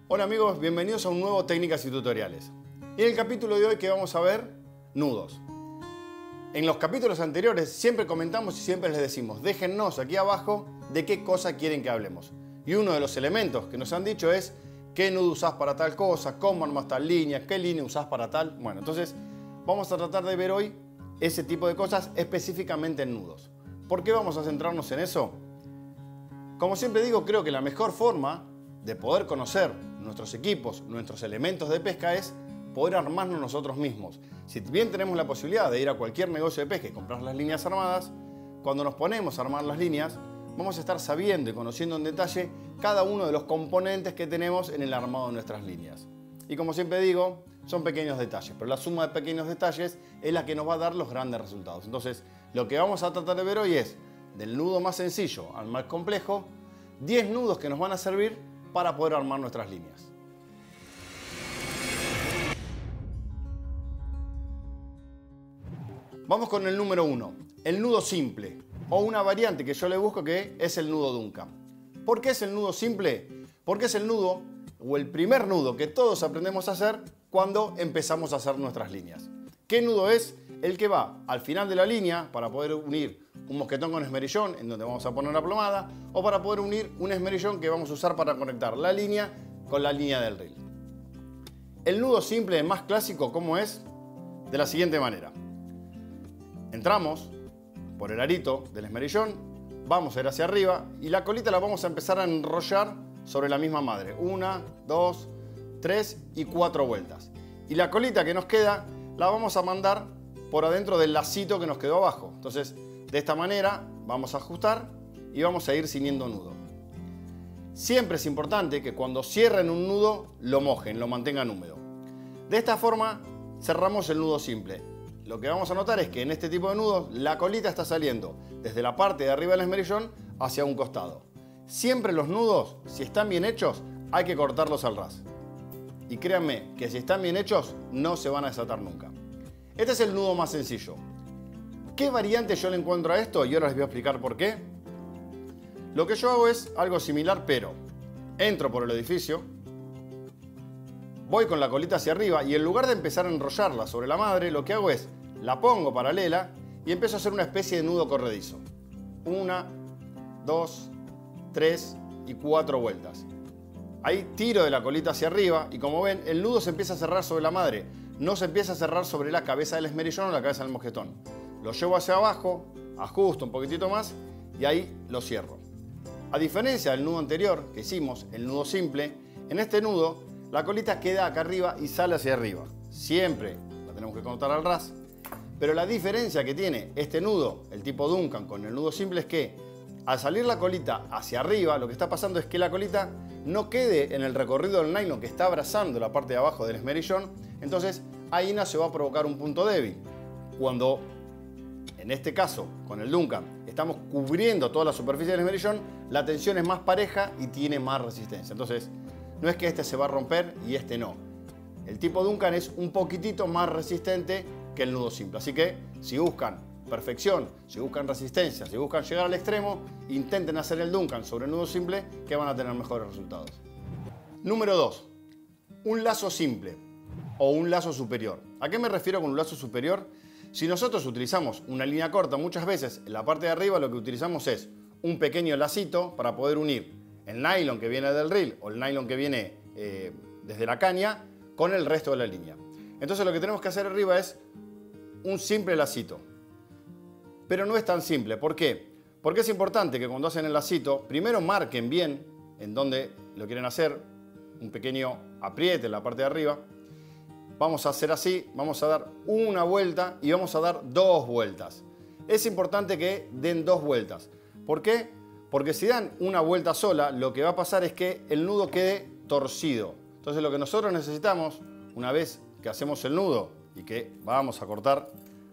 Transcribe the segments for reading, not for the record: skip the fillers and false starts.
Hola amigos, bienvenidos a un nuevo Técnicas y Tutoriales. Y en el capítulo de hoy que vamos a ver, nudos. En los capítulos anteriores siempre comentamos y siempre les decimos, déjennos aquí abajo de qué cosa quieren que hablemos. Y uno de los elementos que nos han dicho es qué nudo usás para tal cosa, cómo armas tal línea, qué línea usás para tal. Bueno, entonces vamos a tratar de ver hoy ese tipo de cosas específicamente en nudos. ¿Por qué vamos a centrarnos en eso? Como siempre digo, creo que la mejor forma de poder conocer nuestros equipos, nuestros elementos de pesca es poder armarnos nosotros mismos. Si bien tenemos la posibilidad de ir a cualquier negocio de pesca y comprar las líneas armadas, cuando nos ponemos a armar las líneas, vamos a estar sabiendo y conociendo en detalle cada uno de los componentes que tenemos en el armado de nuestras líneas. Y como siempre digo, son pequeños detalles, pero la suma de pequeños detalles es la que nos va a dar los grandes resultados. Entonces, lo que vamos a tratar de ver hoy es, del nudo más sencillo al más complejo, 10 nudos que nos van a servir para poder armar nuestras líneas. Vamos con el número 1, el nudo simple, o una variante que yo le busco que es el nudo Duncan. ¿Por qué es el nudo simple? Porque es el nudo o el primer nudo que todos aprendemos a hacer cuando empezamos a hacer nuestras líneas. ¿Qué nudo es? El que va al final de la línea para poder unir un mosquetón con esmerillón en donde vamos a poner una plomada o para poder unir un esmerillón que vamos a usar para conectar la línea con la línea del reel. El nudo simple más clásico, ¿cómo es? De la siguiente manera. Entramos por el arito del esmerillón, vamos a ir hacia arriba y la colita la vamos a empezar a enrollar sobre la misma madre. 1, 2, 3 y 4 vueltas. Y la colita que nos queda la vamos a mandar por adentro del lacito que nos quedó abajo. Entonces, de esta manera vamos a ajustar y vamos a ir ciñendo nudo. Siempre es importante que cuando cierren un nudo lo mojen, lo mantengan húmedo. De esta forma cerramos el nudo simple. Lo que vamos a notar es que en este tipo de nudos la colita está saliendo desde la parte de arriba del esmerillón hacia un costado. Siempre los nudos, si están bien hechos, hay que cortarlos al ras. Y créanme que si están bien hechos no se van a desatar nunca. Este es el nudo más sencillo. ¿Qué variante yo le encuentro a esto? Y ahora les voy a explicar por qué. Lo que yo hago es algo similar, pero entro por el edificio, voy con la colita hacia arriba y en lugar de empezar a enrollarla sobre la madre, lo que hago es la pongo paralela y empiezo a hacer una especie de nudo corredizo. 1, 2, 3 y 4 vueltas. Ahí tiro de la colita hacia arriba y como ven, el nudo se empieza a cerrar sobre la madre. No se empieza a cerrar sobre la cabeza del esmerillón o la cabeza del mosquetón. Lo llevo hacia abajo, ajusto un poquitito más y ahí lo cierro. A diferencia del nudo anterior que hicimos, el nudo simple, en este nudo la colita queda acá arriba y sale hacia arriba. Siempre la tenemos que cortar al ras. Pero la diferencia que tiene este nudo, el tipo Duncan, con el nudo simple es que al salir la colita hacia arriba, lo que está pasando es que la colita no quede en el recorrido del nylon que está abrazando la parte de abajo del esmerillón. Entonces ahí no se va a provocar un punto débil. Cuando, en este caso, con el Duncan, estamos cubriendo toda la superficie del esmerillón, la tensión es más pareja y tiene más resistencia. Entonces, no es que este se va a romper y este no. El tipo Duncan es un poquitito más resistente que el nudo simple. Así que, si buscan perfección, si buscan resistencia, si buscan llegar al extremo, intenten hacer el Duncan sobre el nudo simple que van a tener mejores resultados. Número 2. Un lazo simple o un lazo superior. ¿A qué me refiero con un lazo superior? Si nosotros utilizamos una línea corta, muchas veces en la parte de arriba lo que utilizamos es un pequeño lacito para poder unir el nylon que viene del reel o el nylon que viene desde la caña con el resto de la línea. Entonces lo que tenemos que hacer arriba es un simple lacito. Pero no es tan simple. ¿Por qué? Porque es importante que cuando hacen el lacito, primero marquen bien en dónde lo quieren hacer, un pequeño apriete en la parte de arriba. Vamos a hacer así, vamos a dar una vuelta y vamos a dar 2 vueltas. Es importante que den 2 vueltas. ¿Por qué? Porque si dan una vuelta sola, lo que va a pasar es que el nudo quede torcido. Entonces lo que nosotros necesitamos, una vez que hacemos el nudo y que vamos a cortar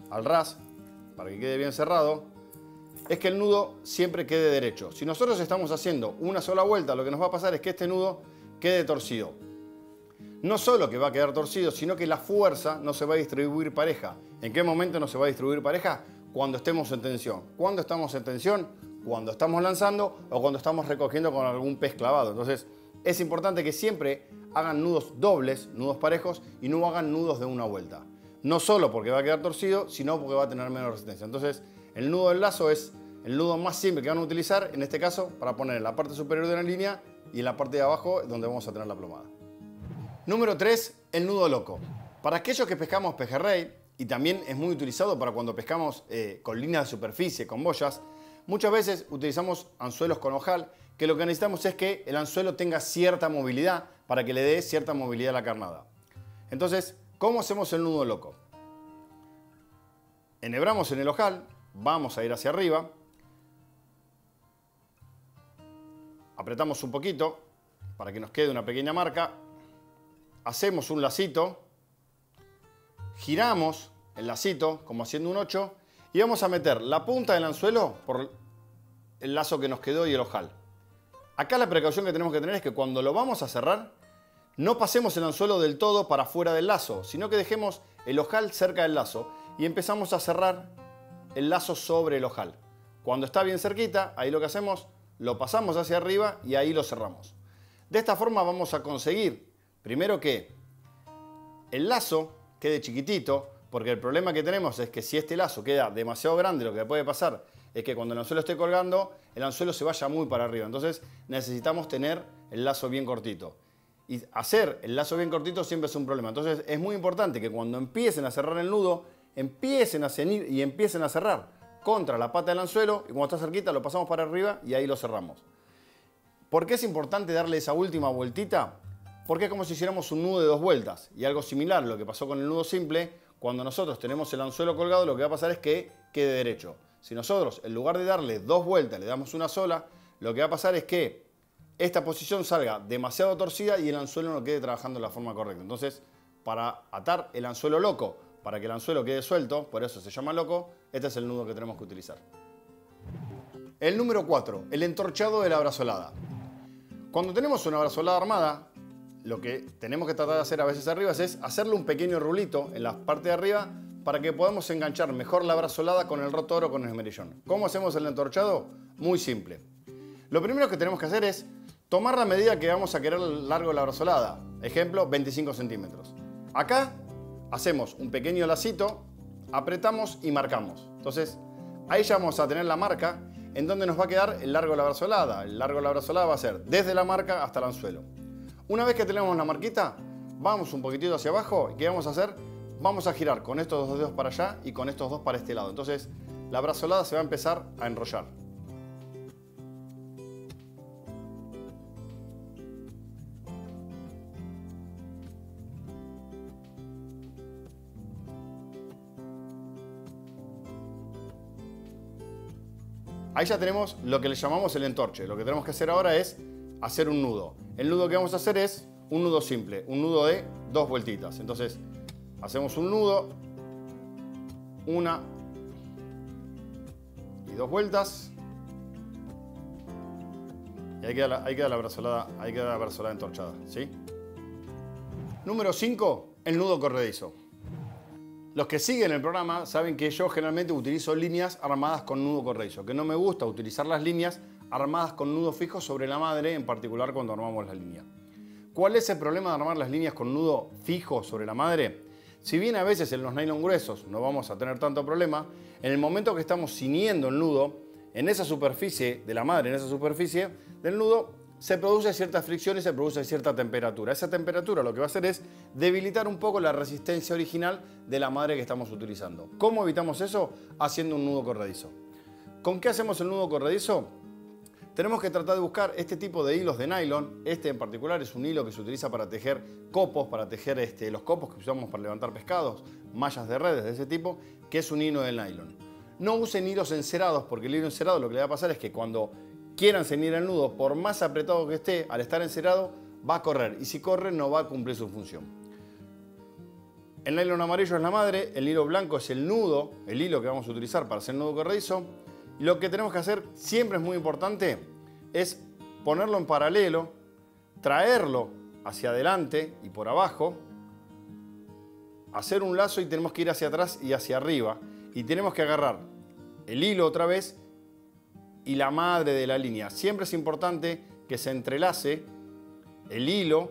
al ras para que quede bien cerrado, es que el nudo siempre quede derecho. Si nosotros estamos haciendo una sola vuelta, lo que nos va a pasar es que este nudo quede torcido. No solo que va a quedar torcido, sino que la fuerza no se va a distribuir pareja. ¿En qué momento no se va a distribuir pareja? Cuando estemos en tensión. ¿Cuándo estamos en tensión? Cuando estamos lanzando o cuando estamos recogiendo con algún pez clavado. Entonces, es importante que siempre hagan nudos dobles, nudos parejos, y no hagan nudos de una vuelta. No solo porque va a quedar torcido, sino porque va a tener menos resistencia. Entonces, el nudo del lazo es el nudo más simple que van a utilizar, en este caso, para poner en la parte superior de la línea y en la parte de abajo donde vamos a tener la plomada. Número 3, el nudo loco. Para aquellos que pescamos pejerrey, y también es muy utilizado para cuando pescamos con líneas de superficie, con boyas, muchas veces utilizamos anzuelos con ojal, que lo que necesitamos es que el anzuelo tenga cierta movilidad para que le dé cierta movilidad a la carnada. Entonces, ¿cómo hacemos el nudo loco? Enhebramos en el ojal, vamos a ir hacia arriba, apretamos un poquito para que nos quede una pequeña marca, hacemos un lacito, giramos el lacito como haciendo un 8 y vamos a meter la punta del anzuelo por el lazo que nos quedó y el ojal. Acá la precaución que tenemos que tener es que cuando lo vamos a cerrar, no pasemos el anzuelo del todo para fuera del lazo, sino que dejemos el ojal cerca del lazo y empezamos a cerrar el lazo sobre el ojal. Cuando está bien cerquita, ahí lo que hacemos, lo pasamos hacia arriba y ahí lo cerramos. De esta forma vamos a conseguir, primero que el lazo quede chiquitito, porque el problema que tenemos es que si este lazo queda demasiado grande, lo que puede pasar es que cuando el anzuelo esté colgando, el anzuelo se vaya muy para arriba. Entonces necesitamos tener el lazo bien cortito. Y hacer el lazo bien cortito siempre es un problema. Entonces es muy importante que cuando empiecen a cerrar el nudo, empiecen a ceñir y empiecen a cerrar contra la pata del anzuelo, y cuando está cerquita lo pasamos para arriba y ahí lo cerramos. ¿Por qué es importante darle esa última vueltita? Porque es como si hiciéramos un nudo de 2 vueltas. Y algo similar a lo que pasó con el nudo simple, cuando nosotros tenemos el anzuelo colgado, lo que va a pasar es que quede derecho. Si nosotros, en lugar de darle 2 vueltas, le damos una sola, lo que va a pasar es que esta posición salga demasiado torcida y el anzuelo no quede trabajando de la forma correcta. Entonces, para atar el anzuelo loco, para que el anzuelo quede suelto, por eso se llama loco, este es el nudo que tenemos que utilizar. El número 4, el entorchado de la brazolada. Cuando tenemos una brazolada armada, lo que tenemos que tratar de hacer a veces arriba es hacerle un pequeño rulito en la parte de arriba para que podamos enganchar mejor la brazolada con el rotor o con el esmerillón. ¿Cómo hacemos el entorchado? Muy simple. Lo primero que tenemos que hacer es tomar la medida que vamos a querer largo de la brazolada. Ejemplo, 25 centímetros. Acá hacemos un pequeño lacito, apretamos y marcamos. Entonces, ahí ya vamos a tener la marca en donde nos va a quedar el largo de la brazolada. El largo de la brazolada va a ser desde la marca hasta el anzuelo. Una vez que tenemos la marquita, vamos un poquitito hacia abajo. ¿Y qué vamos a hacer? Vamos a girar con estos 2 dedos para allá y con estos 2 para este lado. Entonces, la brazolada se va a empezar a enrollar. Ahí ya tenemos lo que le llamamos el entorche. Lo que tenemos que hacer ahora es hacer un nudo. El nudo que vamos a hacer es un nudo simple, un nudo de 2 vueltitas. Entonces, hacemos un nudo, 1 y 2 vueltas. Y ahí queda la brazolada entorchada, ¿sí? Número 5, el nudo corredizo. Los que siguen el programa saben que yo generalmente utilizo líneas armadas con nudo corredizo, que no me gusta utilizar las líneas armadas con nudo fijo sobre la madre, en particular cuando armamos la línea. ¿Cuál es el problema de armar las líneas con nudo fijo sobre la madre? Si bien a veces en los nylon gruesos no vamos a tener tanto problema, en el momento que estamos ciñendo el nudo, en esa superficie de la madre, en esa superficie del nudo, se produce cierta fricción y se produce cierta temperatura. Esa temperatura lo que va a hacer es debilitar un poco la resistencia original de la madre que estamos utilizando. ¿Cómo evitamos eso? Haciendo un nudo corredizo. ¿Con qué hacemos el nudo corredizo? Tenemos que tratar de buscar este tipo de hilos de nylon. Este en particular es un hilo que se utiliza para tejer copos, para tejer los copos que usamos para levantar pescados, mallas de redes de ese tipo, que es un hilo de nylon. No usen hilos encerados, porque el hilo encerado lo que le va a pasar es que cuando quieran ceñir el nudo, por más apretado que esté, al estar encerado, va a correr. Y si corre, no va a cumplir su función. El nylon amarillo es la madre, el hilo blanco es el nudo, el hilo que vamos a utilizar para hacer el nudo corredizo. Lo que tenemos que hacer, siempre es muy importante, es ponerlo en paralelo, traerlo hacia adelante y por abajo, hacer un lazo y tenemos que ir hacia atrás y hacia arriba. Y tenemos que agarrar el hilo otra vez y la madre de la línea. Siempre es importante que se entrelace el hilo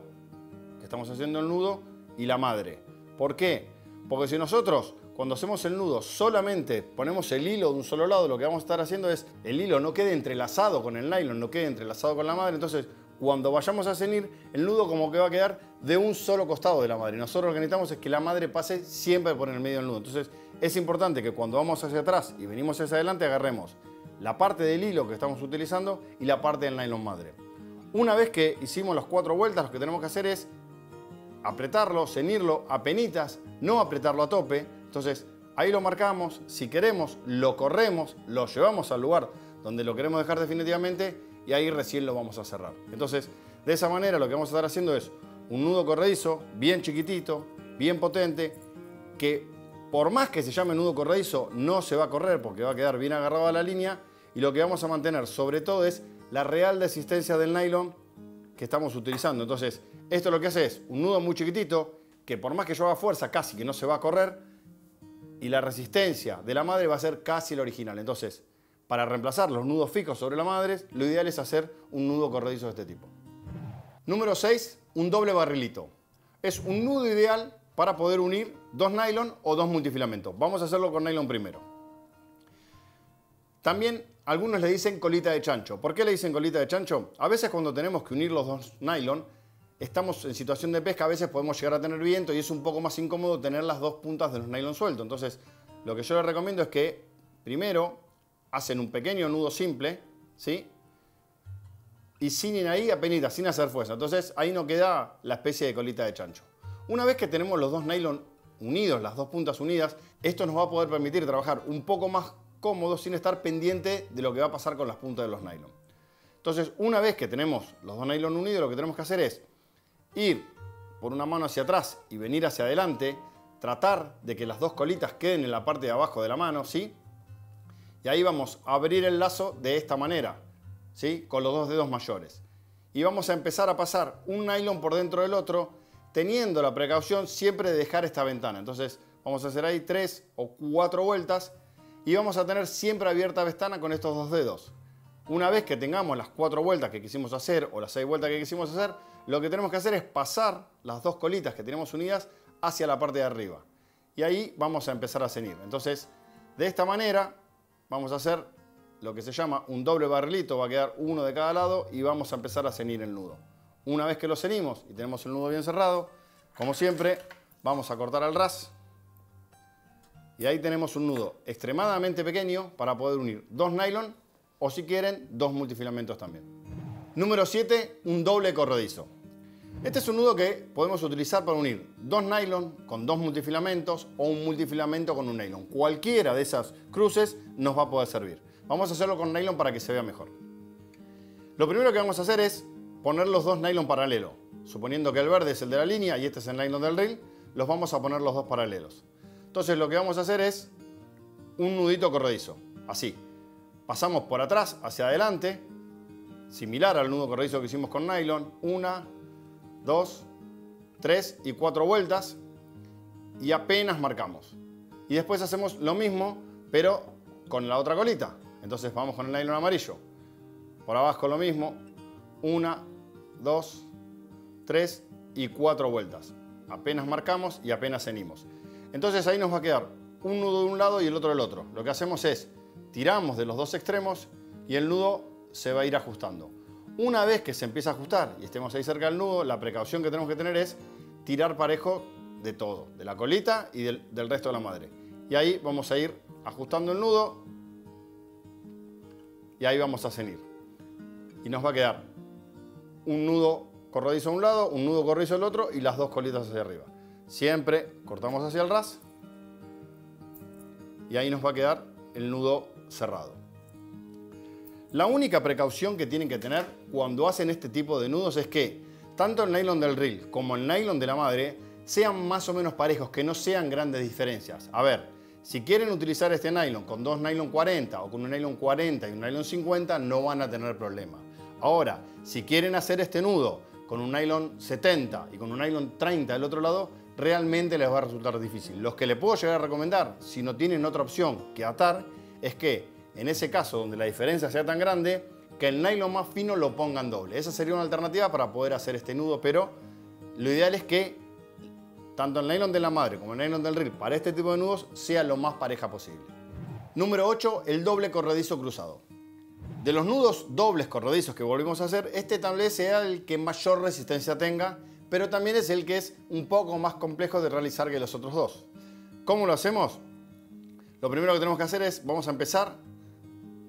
estamos haciendo el nudo, y la madre. ¿Por qué? Porque si nosotros, cuando hacemos el nudo, solamente ponemos el hilo de un solo lado, lo que vamos a estar haciendo es el hilo no quede entrelazado con el nylon, no quede entrelazado con la madre. Entonces, cuando vayamos a ceñir, el nudo como que va a quedar de un solo costado de la madre. Y nosotros lo que necesitamos es que la madre pase siempre por el medio del nudo. Entonces, es importante que cuando vamos hacia atrás y venimos hacia adelante, agarremos la parte del hilo que estamos utilizando y la parte del nylon madre. Una vez que hicimos las 4 vueltas, lo que tenemos que hacer es apretarlo, ceñirlo a penitas, no apretarlo a tope. Entonces, ahí lo marcamos. Si queremos, lo corremos, lo llevamos al lugar donde lo queremos dejar definitivamente y ahí recién lo vamos a cerrar. Entonces, de esa manera lo que vamos a estar haciendo es un nudo corredizo bien chiquitito, bien potente, que por más que se llame nudo corredizo, no se va a correr porque va a quedar bien agarrado a la línea, y lo que vamos a mantener sobre todo es la real resistencia del nylon que estamos utilizando. Entonces, esto lo que hace es un nudo muy chiquitito, que por más que yo haga fuerza, casi que no se va a correr, y la resistencia de la madre va a ser casi la original. Entonces, para reemplazar los nudos fijos sobre la madre, lo ideal es hacer un nudo corredizo de este tipo. Número 6, un doble barrilito. Es un nudo ideal para poder unir 2 nylon o 2 multifilamentos. Vamos a hacerlo con nylon primero. También algunos le dicen colita de chancho. ¿Por qué le dicen colita de chancho? A veces cuando tenemos que unir los 2 nylon, estamos en situación de pesca, a veces podemos llegar a tener viento y es un poco más incómodo tener las 2 puntas de los nylon sueltos. Entonces, lo que yo les recomiendo es que primero hacen un pequeño nudo simple, ¿sí? Y ciñen ahí apenas, sin hacer fuerza. Entonces, ahí no queda la especie de colita de chancho. Una vez que tenemos los 2 nylon unidos, las 2 puntas unidas, esto nos va a poder permitir trabajar un poco más cómodo sin estar pendiente de lo que va a pasar con las puntas de los nylon. Entonces, una vez que tenemos los 2 nylon unidos, lo que tenemos que hacer es ir por una mano hacia atrás y venir hacia adelante, tratar de que las 2 colitas queden en la parte de abajo de la mano, ¿sí? Y ahí vamos a abrir el lazo de esta manera, ¿sí? Con los 2 dedos mayores. Y vamos a empezar a pasar un nylon por dentro del otro, teniendo la precaución siempre de dejar esta ventana. Entonces, vamos a hacer ahí 3 o 4 vueltas y vamos a tener siempre abierta ventana con estos 2 dedos. Una vez que tengamos las 4 vueltas que quisimos hacer o las 6 vueltas que quisimos hacer, lo que tenemos que hacer es pasar las 2 colitas que tenemos unidas hacia la parte de arriba. Y ahí vamos a empezar a ceñir. Entonces, de esta manera vamos a hacer lo que se llama un doble barrilito. Va a quedar uno de cada lado y vamos a empezar a ceñir el nudo. Una vez que lo ceñimos y tenemos el nudo bien cerrado, como siempre, vamos a cortar al ras. Y ahí tenemos un nudo extremadamente pequeño para poder unir 2 nylon o, si quieren, 2 multifilamentos también. Número 7, un doble corredizo. Este es un nudo que podemos utilizar para unir 2 nylon con 2 multifilamentos o un multifilamento con un nylon. Cualquiera de esas cruces nos va a poder servir. Vamos a hacerlo con nylon para que se vea mejor. Lo primero que vamos a hacer es poner los 2 nylon paralelos. Suponiendo que el verde es el de la línea y este es el nylon del reel, los vamos a poner los 2 paralelos. Entonces lo que vamos a hacer es un nudito corredizo, así. Pasamos por atrás hacia adelante, similar al nudo corredizo que hicimos con nylon. 1, 2, 3 y 4 vueltas y apenas marcamos. Y después hacemos lo mismo, pero con la otra colita. Entonces vamos con el nylon amarillo. Por abajo lo mismo. 1, 2, 3 y 4 vueltas. Apenas marcamos y apenas ceñimos. Entonces ahí nos va a quedar un nudo de un lado y el otro del otro. Lo que hacemos es tiramos de los 2 extremos y el nudo se va a ir ajustando. Una vez que se empieza a ajustar y estemos ahí cerca del nudo, la precaución que tenemos que tener es tirar parejo de todo, de la colita y del resto de la madre. Y ahí vamos a ir ajustando el nudo y ahí vamos a ceñir. Y nos va a quedar un nudo corredizo a un lado, un nudo corredizo al otro y las 2 colitas hacia arriba. Siempre cortamos hacia el ras y ahí nos va a quedar el nudo cerrado. La única precaución que tienen que tener cuando hacen este tipo de nudos es que tanto el nylon del reel como el nylon de la madre sean más o menos parejos, que no sean grandes diferencias. A ver, si quieren utilizar este nylon con 2 nylon 40 o con un nylon 40 y un nylon 50, no van a tener problema. Ahora, si quieren hacer este nudo con un nylon 70 y con un nylon 30 del otro lado, realmente les va a resultar difícil. Los que les puedo llegar a recomendar, si no tienen otra opción que atar, es que en ese caso donde la diferencia sea tan grande, que el nylon más fino lo pongan doble. Esa sería una alternativa para poder hacer este nudo, pero lo ideal es que tanto el nylon de la madre como el nylon del reel para este tipo de nudos sea lo más pareja posible. Número 8, el doble corredizo cruzado. De los nudos dobles corredizos que volvimos a hacer, este tal vez sea el que mayor resistencia tenga, pero también es el que es un poco más complejo de realizar que los otros dos. ¿Cómo lo hacemos? Lo primero que tenemos que hacer es, vamos a empezar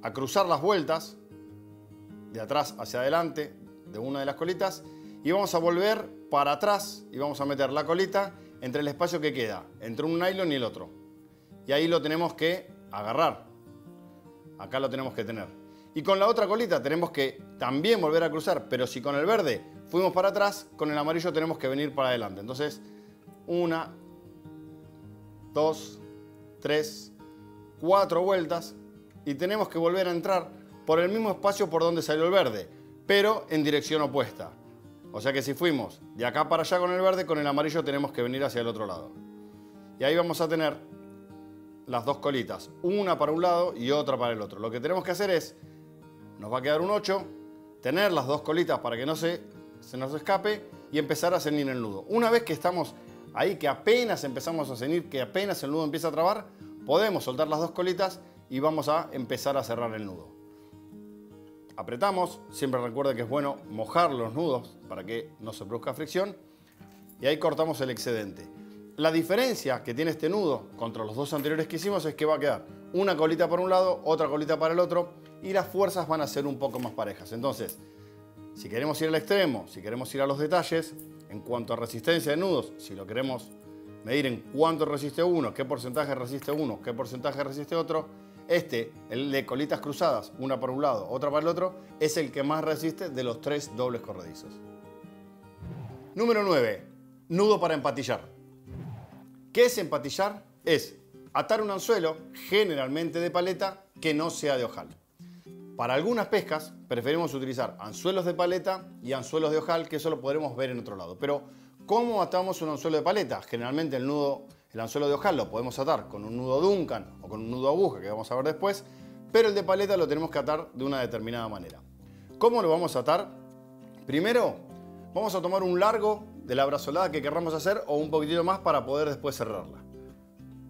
a cruzar las vueltas de atrás hacia adelante de una de las colitas y vamos a volver para atrás y vamos a meter la colita entre el espacio que queda entre un nylon y el otro. Y ahí lo tenemos que agarrar. Acá lo tenemos que tener. Y con la otra colita tenemos que también volver a cruzar, pero si con el verde fuimos para atrás, con el amarillo tenemos que venir para adelante. Entonces, 1, 2, 3, 4 vueltas y tenemos que volver a entrar por el mismo espacio por donde salió el verde, pero en dirección opuesta. O sea que si fuimos de acá para allá con el verde, con el amarillo tenemos que venir hacia el otro lado. Y ahí vamos a tener las dos colitas, una para un lado y otra para el otro. Lo que tenemos que hacer es, nos va a quedar un 8, tener las dos colitas para que no se nos escape y empezar a ceñir el nudo. Una vez que estamos ahí, que apenas empezamos a ceñir, que apenas el nudo empieza a trabar, podemos soltar las dos colitas y vamos a empezar a cerrar el nudo. Apretamos, siempre recuerden que es bueno mojar los nudos para que no se produzca fricción y ahí cortamos el excedente. La diferencia que tiene este nudo contra los dos anteriores que hicimos es que va a quedar una colita para un lado, otra colita para el otro y las fuerzas van a ser un poco más parejas. Entonces, si queremos ir al extremo, si queremos ir a los detalles, en cuanto a resistencia de nudos, si lo queremos medir en cuánto resiste uno, qué porcentaje resiste uno, qué porcentaje resiste otro, el de colitas cruzadas, una para un lado, otra para el otro, es el que más resiste de los 3 dobles corredizos. Número 9. Nudo para empatillar. ¿Qué es empatillar? Es atar un anzuelo, generalmente de paleta, que no sea de ojal. Para algunas pescas preferimos utilizar anzuelos de paleta y anzuelos de ojal, que eso lo podremos ver en otro lado. Pero, ¿cómo atamos un anzuelo de paleta? Generalmente el anzuelo de ojal lo podemos atar con un nudo Duncan o con un nudo aguja, que vamos a ver después, pero el de paleta lo tenemos que atar de una determinada manera. ¿Cómo lo vamos a atar? Primero, vamos a tomar un largo de la brazolada que querramos hacer o un poquitito más para poder después cerrarla.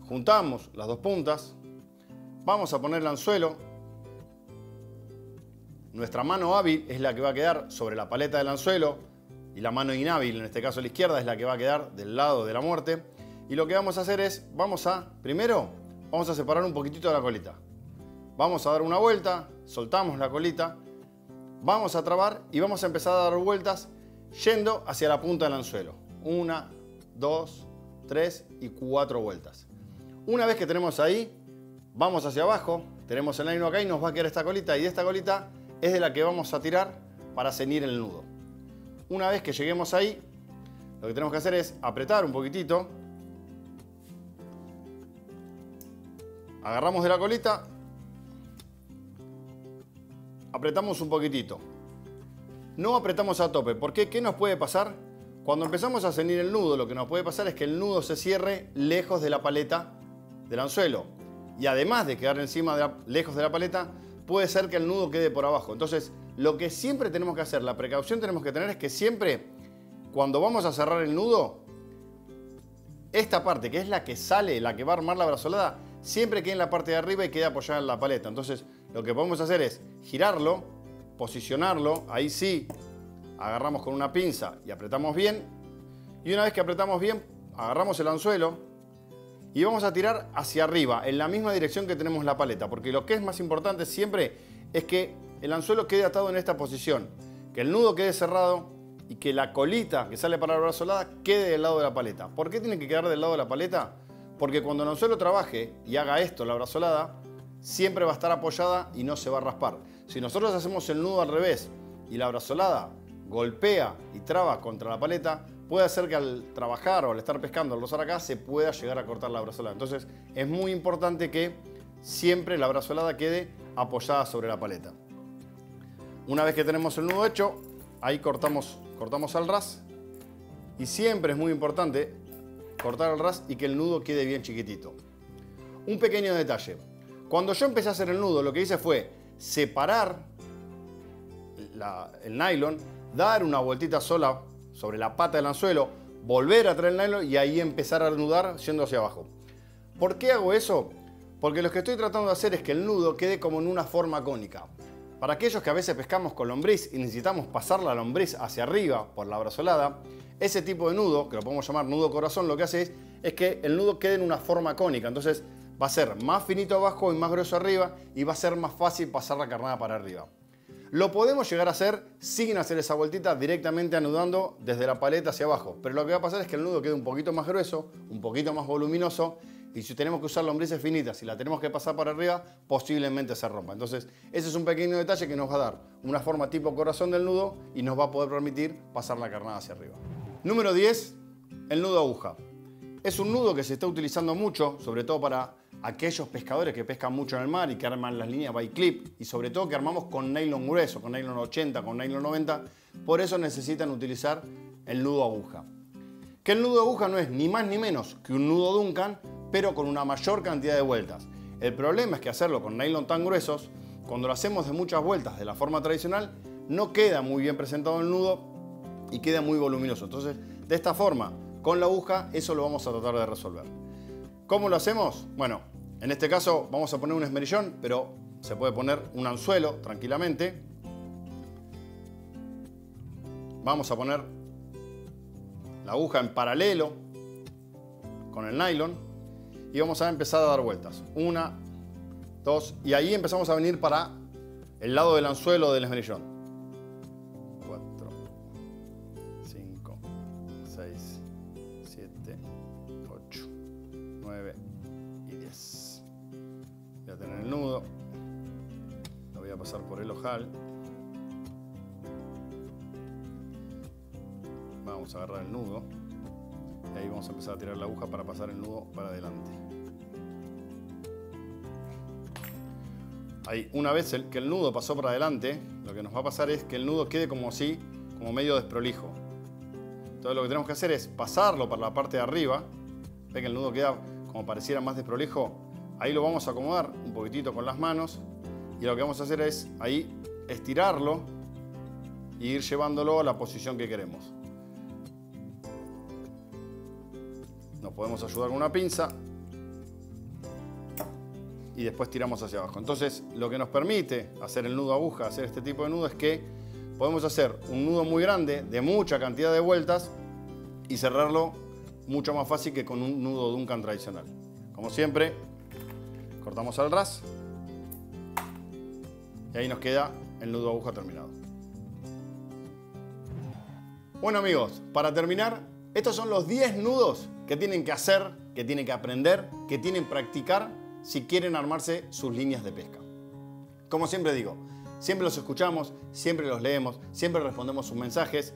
Juntamos las dos puntas, vamos a poner el anzuelo. Nuestra mano hábil es la que va a quedar sobre la paleta del anzuelo y la mano inhábil, en este caso la izquierda, es la que va a quedar del lado de la muerte. Y lo que vamos a hacer es, primero vamos a separar un poquitito de la colita. Vamos a dar una vuelta, soltamos la colita, vamos a trabar y vamos a empezar a dar vueltas yendo hacia la punta del anzuelo. 1, 2, 3 y 4 vueltas. Una vez que tenemos ahí, vamos hacia abajo, tenemos el nylon acá y nos va a quedar esta colita y esta colita es de la que vamos a tirar para ceñir el nudo. Una vez que lleguemos ahí, lo que tenemos que hacer es apretar un poquitito. Agarramos de la colita, apretamos un poquitito. No apretamos a tope, porque ¿qué nos puede pasar? Cuando empezamos a ceñir el nudo, lo que nos puede pasar es que el nudo se cierre lejos de la paleta del anzuelo. Y además de quedar lejos de la paleta, puede ser que el nudo quede por abajo. Entonces, lo que siempre tenemos que hacer, la precaución que tenemos que tener es que siempre, cuando vamos a cerrar el nudo, esta parte, que es la que sale, la que va a armar la brazolada, siempre queda en la parte de arriba y queda apoyada en la paleta. Entonces, lo que podemos hacer es girarlo, posicionarlo, ahí sí, agarramos con una pinza y apretamos bien. Y una vez que apretamos bien, agarramos el anzuelo y vamos a tirar hacia arriba, en la misma dirección que tenemos la paleta, porque lo que es más importante siempre es que el anzuelo quede atado en esta posición, que el nudo quede cerrado y que la colita que sale para la brazolada quede del lado de la paleta. ¿Por qué tiene que quedar del lado de la paleta? Porque cuando el anzuelo trabaje y haga esto, la brazolada, siempre va a estar apoyada y no se va a raspar. Si nosotros hacemos el nudo al revés y la brazolada golpea y traba contra la paleta, puede hacer que al trabajar o al estar pescando, al rozar acá, se pueda llegar a cortar la brazolada. Entonces es muy importante que siempre la brazolada quede apoyada sobre la paleta. Una vez que tenemos el nudo hecho, ahí cortamos al ras. Y siempre es muy importante cortar al ras y que el nudo quede bien chiquitito. Un pequeño detalle. Cuando yo empecé a hacer el nudo, lo que hice fue separar el nylon, dar una vueltita sola sobre la pata del anzuelo, volver a traer el nylon y ahí empezar a anudar yendo hacia abajo. ¿Por qué hago eso? Porque lo que estoy tratando de hacer es que el nudo quede como en una forma cónica. Para aquellos que a veces pescamos con lombriz y necesitamos pasar la lombriz hacia arriba por la brazolada, ese tipo de nudo, que lo podemos llamar nudo corazón, lo que hace es que el nudo quede en una forma cónica. Entonces va a ser más finito abajo y más grueso arriba y va a ser más fácil pasar la carnada para arriba. Lo podemos llegar a hacer sin hacer esa vueltita, directamente anudando desde la paleta hacia abajo. Pero lo que va a pasar es que el nudo quede un poquito más grueso, un poquito más voluminoso, y si tenemos que usar lombrices finitas, si la tenemos que pasar para arriba, posiblemente se rompa. Entonces, ese es un pequeño detalle que nos va a dar una forma tipo corazón del nudo y nos va a poder permitir pasar la carnada hacia arriba. Número 10, el nudo aguja. Es un nudo que se está utilizando mucho, sobre todo para aquellos pescadores que pescan mucho en el mar y que arman las líneas by clip, y sobre todo que armamos con nylon grueso, con nylon 80, con nylon 90. Por eso necesitan utilizar el nudo aguja. Que el nudo aguja no es ni más ni menos que un nudo Duncan, pero con una mayor cantidad de vueltas. El problema es que hacerlo con nylon tan gruesos, cuando lo hacemos de muchas vueltas de la forma tradicional, no queda muy bien presentado el nudo y queda muy voluminoso. Entonces, de esta forma, con la aguja, eso lo vamos a tratar de resolver. ¿Cómo lo hacemos? Bueno, en este caso vamos a poner un esmerillón, pero se puede poner un anzuelo tranquilamente. Vamos a poner la aguja en paralelo con el nylon y vamos a empezar a dar vueltas. 1, 2, y ahí empezamos a venir para el lado del anzuelo del esmerillón. 4, 5, 6, 7, 8, 9 y 10. Voy a tener el nudo, lo voy a pasar por el ojal. Vamos a agarrar el nudo y ahí vamos a empezar a tirar la aguja para pasar el nudo para adelante. Ahí, una vez que el nudo pasó para adelante, lo que nos va a pasar es que el nudo quede como así, como medio desprolijo. Entonces lo que tenemos que hacer es pasarlo para la parte de arriba. Ve que el nudo queda como pareciera más desprolijo. Ahí lo vamos a acomodar un poquitito con las manos y lo que vamos a hacer es ahí estirarlo e ir llevándolo a la posición que queremos. Nos podemos ayudar con una pinza y después tiramos hacia abajo. Entonces, lo que nos permite hacer el nudo aguja, hacer este tipo de nudo, es que podemos hacer un nudo muy grande, de mucha cantidad de vueltas, y cerrarlo mucho más fácil que con un nudo Duncan tradicional. Como siempre, cortamos al ras y ahí nos queda el nudo aguja terminado. Bueno amigos, para terminar, estos son los 10 nudos que tienen que hacer, que tienen que aprender, que tienen que practicar si quieren armarse sus líneas de pesca. Como siempre digo, siempre los escuchamos, siempre los leemos, siempre respondemos sus mensajes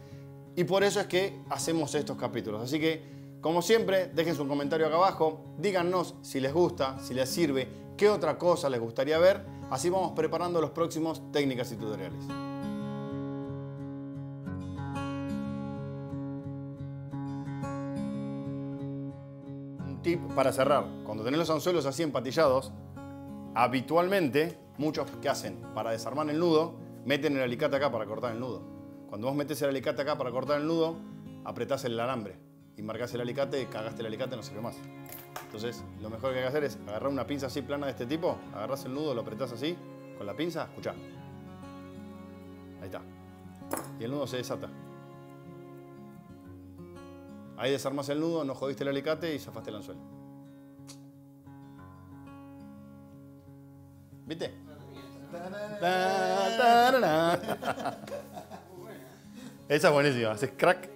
y por eso es que hacemos estos capítulos. Así que, como siempre, dejen su comentario acá abajo, díganos si les gusta, si les sirve, qué otra cosa les gustaría ver, así vamos preparando los próximos técnicas y tutoriales. Tip para cerrar: cuando tenés los anzuelos así empatillados, habitualmente muchos que hacen para desarmar el nudo meten el alicate acá para cortar el nudo. Cuando vos metés el alicate acá para cortar el nudo, apretás el alambre y marcás el alicate y cagaste el alicate, no sirve más. Entonces lo mejor que hay que hacer es agarrar una pinza así plana de este tipo, agarrás el nudo, lo apretás así con la pinza, escuchá, ahí está, y el nudo se desata. Ahí desarmás el nudo, no jodiste el alicate y zafaste el anzuelo. ¿Viste? Esa es buenísima. Haces crack